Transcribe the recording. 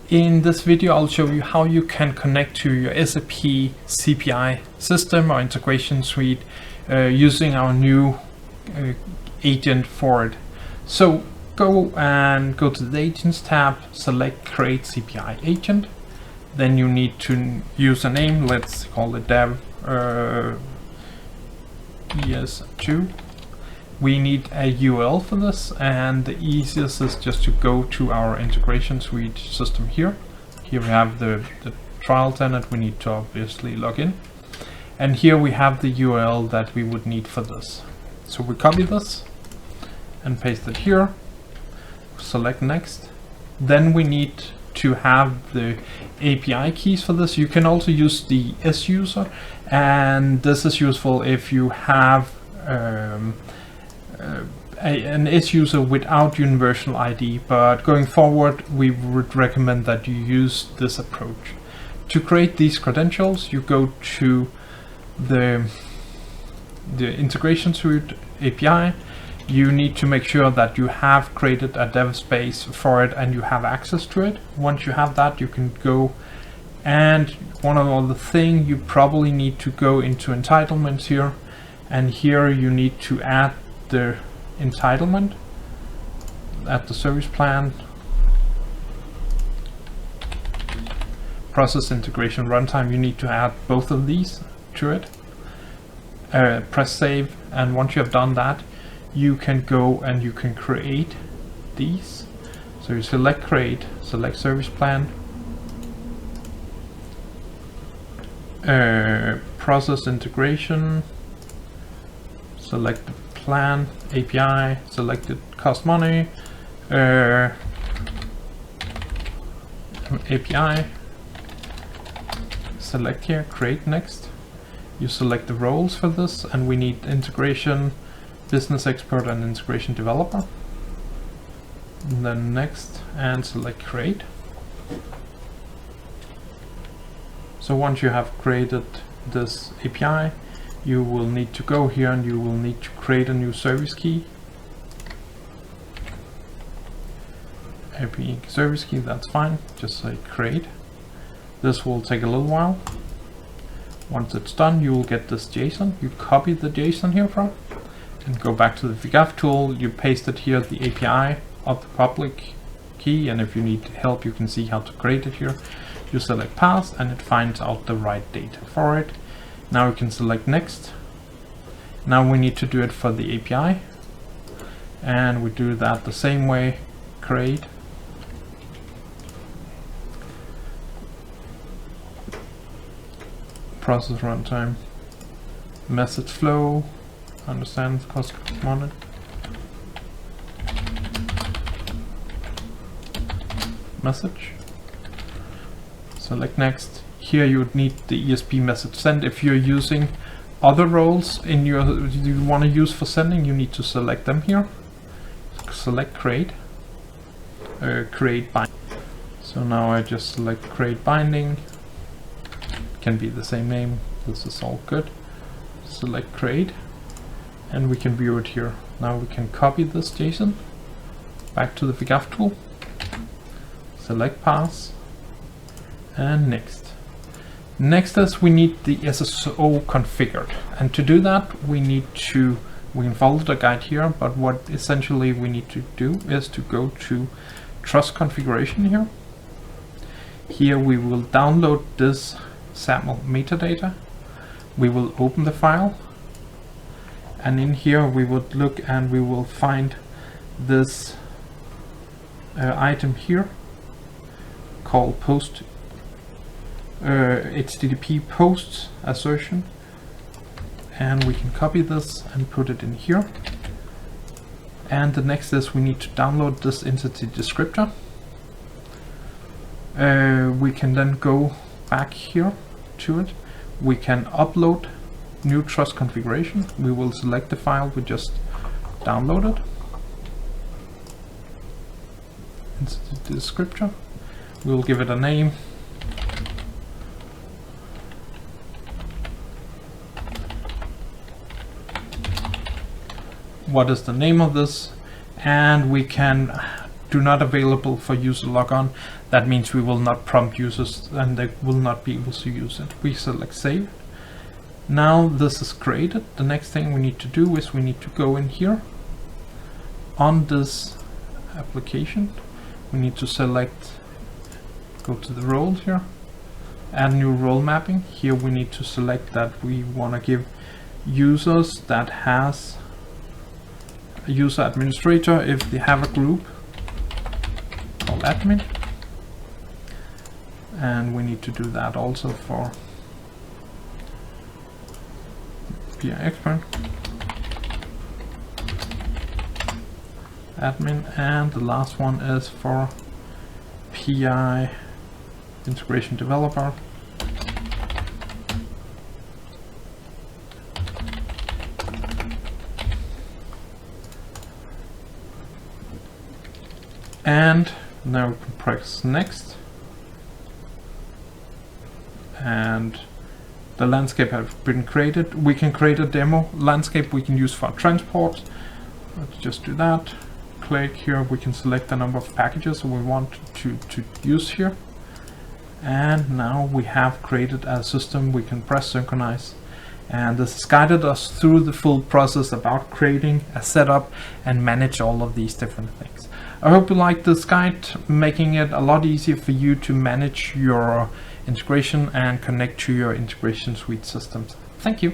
In this video, I'll show you how you can connect to your SAP CPI system or integration suite using our new agent for it. So go to the Agents tab, select Create CPI Agent. Then you need to use a name. Let's call it dev ES2. We need a URL for this, and the easiest is just to go to our integration suite system here. Here we have the trial tenant. We need to obviously log in, and here we have the URL that we would need for this. So we copy this and paste it here, select next. Then we need to have the API keys for this. You can also use the S user, and this is useful if you have an S user without universal ID, but going forward we would recommend that you use this approach. To create these credentials, you go to the integration suite API. You need to make sure that you have created a dev space for it and you have access to it. Once you have that, you can go, and one other thing, you probably need to go into entitlements here, and here you need to add the entitlement at the service plan, process integration runtime. You need to add both of these to it. Press save, and once you have done that, you can go and you can create these. So you select create, select service plan, process integration, select the plan, API, select it cost money, API, select here, create next. You select the roles for this, and we need integration, business expert, and integration developer. And then next, and select create. So once you have created this API, you will need to go here and you will need to create a new service key. API service key, that's fine, just say create. This will take a little while. Once it's done, you will get this JSON. You copy the JSON here from, and go back to the Figaf tool. You paste it here, the API of the public key, and if you need help, you can see how to create it here. You select path, and it finds out the right data for it. Now we can select next. Now we need to do it for the API, and we do that the same way, create. Process runtime, message flow, understand cost model, message, select next. Here you would need the ESP message send. If you're using other roles in you want to use for sending, you need to select them here. Select create, create binding. So now I just select create binding. Can be the same name. This is all good. Select create, and we can view it here. Now we can copy this JSON back to the Figaf tool. Select pass, and next. Next is we need the SSO configured, and to do that we can follow the guide here, but what essentially we need to do is to go to trust configuration here. Here we will download this SAML metadata. We will open the file, and in here we would look and we will find this item here called post HTTP posts assertion, and we can copy this and put it in here. And the next is we need to download this entity descriptor. We can then go back here to it. We can upload new trust configuration. We will select the file we just downloaded, entity descriptor. We will give it a name. What is the name of this? And we can do not available for user logon. That means we will not prompt users and they will not be able to use it. We select save. Now this is created. The next thing we need to do is we need to go in here on this application. We need to select, go to the roles here, add new role mapping. Here we need to select that we want to give users that has a user administrator if they have a group called admin, and we need to do that also for PI expert admin, and the last one is for PI integration developer. And now we can press next, and the landscape has been created. We can create a demo landscape we can use for transport. Let's just do that. Click here, we can select the number of packages we want to use here, and now we have created a system. We can press synchronize, and this has guided us through the full process about creating a setup and manage all of these different things. I hope you liked this guide, making it a lot easier for you to manage your integration and connect to your integration suite systems. Thank you.